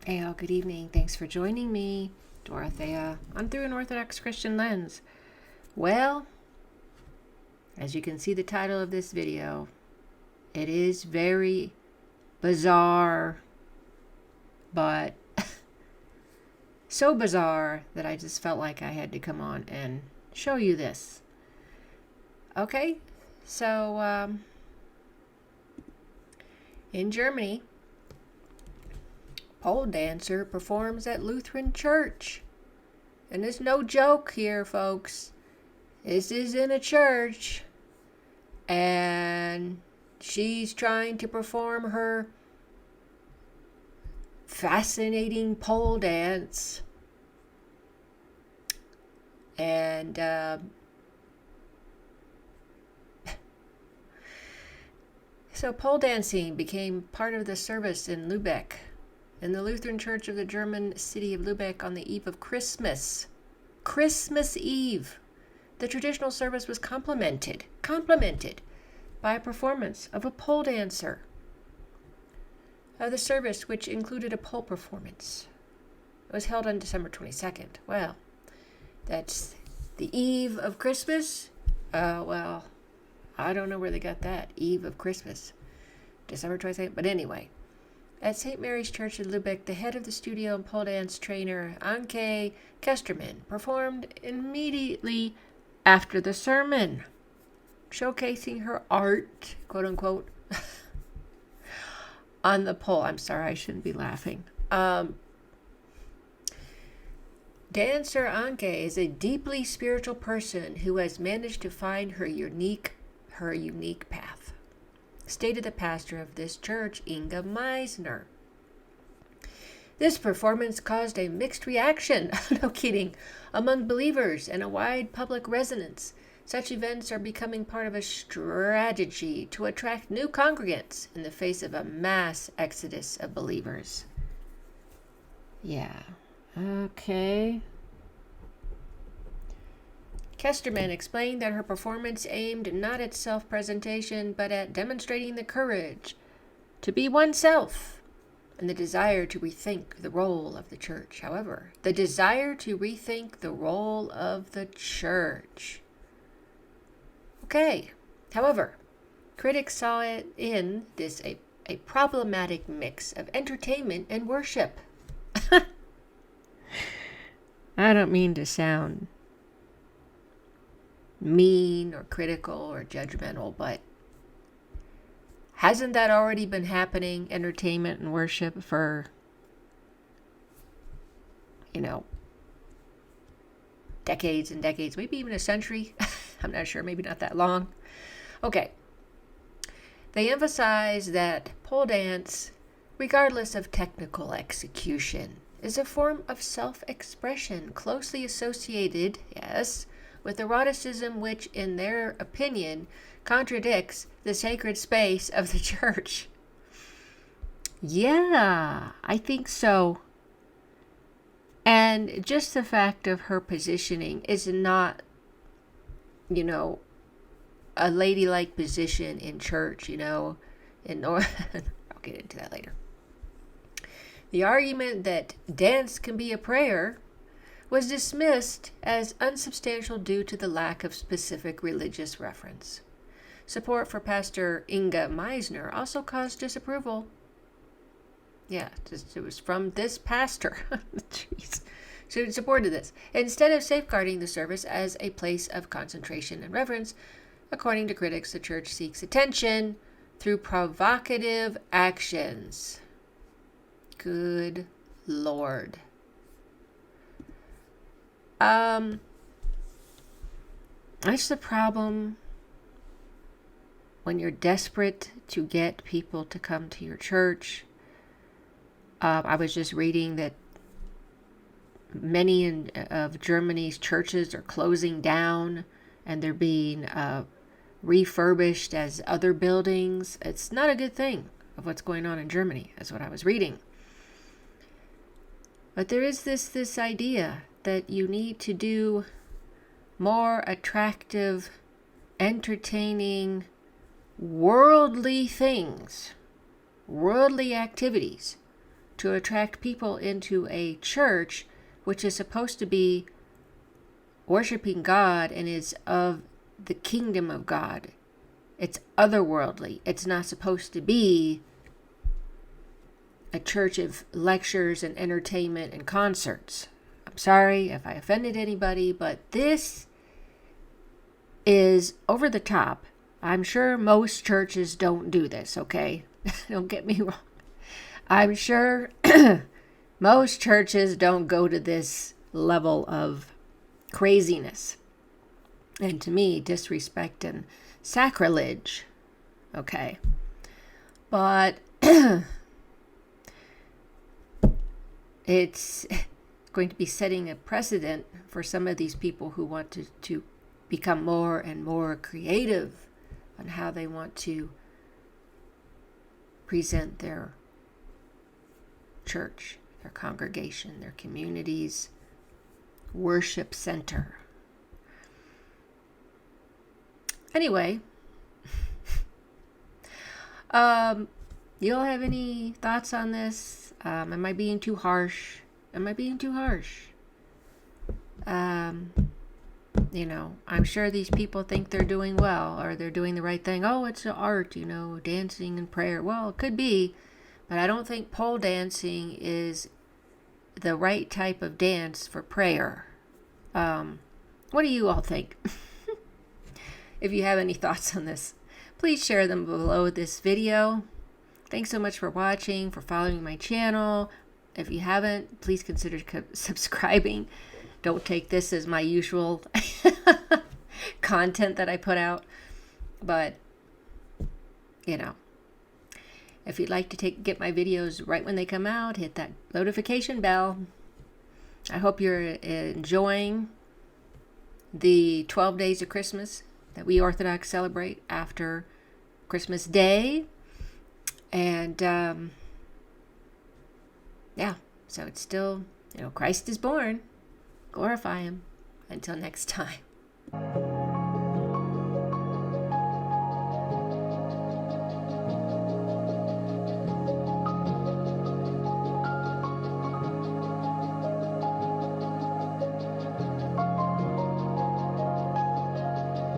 Hey, all, good evening. Thanks for joining me, Dorothea, on Through an Orthodox Christian Lens. Well, as you can see the title of this video, it is very bizarre, but so bizarre that I just felt like I had to come on and show you this. Okay, so in Germany, pole dancer performs at Lutheran church. And it's no joke here, folks. This is in a church. And she's trying to perform her fascinating pole dance. And so pole dancing became part of the service in Lübeck, in the Lutheran Church of the German city of Lübeck on the eve of Christmas. Christmas Eve. The traditional service was complemented by a performance of a pole dancer. The service, which included a pole performance, was held on December 22nd. Well, that's the eve of Christmas. Well, I don't know where they got that. Eve of Christmas. December 22nd. But anyway, at St. Mary's Church in Lübeck, the head of the studio and pole dance trainer, Anke Kesterman, performed immediately after the sermon, showcasing her art, quote unquote, on the pole. I'm sorry, I shouldn't be laughing. Dancer Anke is a deeply spiritual person who has managed to find her unique path, stated the pastor of this church, Inga Meisner. This performance caused a mixed reaction, no kidding, among believers and a wide public resonance. Such events are becoming part of a strategy to attract new congregants in the face of a mass exodus of believers. Yeah. Okay. Kesterman explained that her performance aimed not at self-presentation, but at demonstrating the courage to be oneself and the desire to rethink the role of the church. However, the desire to rethink the role of the church. Okay. However, critics saw it in this a problematic mix of entertainment and worship. I don't mean to sound mean or critical or judgmental, but hasn't that already been happening, entertainment and worship, for, decades and decades, maybe even a century? I'm not sure, maybe not that long. Okay. They emphasize that pole dance, regardless of technical execution, is a form of self-expression closely associated, yes, with eroticism, which, in their opinion, contradicts the sacred space of the church. Yeah, I think so. And just the fact of her positioning is not, a ladylike position in church, I'll get into that later. The argument that dance can be a prayer was dismissed as unsubstantial due to the lack of specific religious reference. Support for Pastor Inga Meisner also caused disapproval. Yeah, it was from this pastor. Jeez. She supported this. Instead of safeguarding the service as a place of concentration and reverence, according to critics, the church seeks attention through provocative actions. Good Lord. That's the problem when you're desperate to get people to come to your church. I was just reading that many of Germany's churches are closing down and they're being refurbished as other buildings. It's not a good thing of what's going on in Germany, is what I was reading. But there is this idea that you need to do more attractive, entertaining, worldly things, worldly activities, to attract people into a church which is supposed to be worshiping God and is of the kingdom of God. It's otherworldly. It's not supposed to be a church of lectures and entertainment and concerts. I'm sorry if I offended anybody, but this is over the top. I'm sure most churches don't do this, okay? Don't get me wrong. I'm sure most churches don't go to this level of craziness. And to me, disrespect and sacrilege. Okay. But it's going to be setting a precedent for some of these people who want to become more and more creative on how they want to present their church, their congregation, their community's worship center. Anyway, you'll have any thoughts on this? Am I being too harsh? I'm sure these people think they're doing well, or they're doing the right thing. Oh, it's an art, dancing and prayer. Well, it could be, but I don't think pole dancing is the right type of dance for prayer. What do you all think? If you have any thoughts on this, please share them below this video. Thanks so much for watching, for following my channel. If you haven't, please consider subscribing. Don't take this as my usual content that I put out. But, if you'd like to get my videos right when they come out, hit that notification bell. I hope you're enjoying the 12 days of Christmas that we Orthodox celebrate after Christmas Day. And, so it's still, Christ is born. Glorify him. Until next time.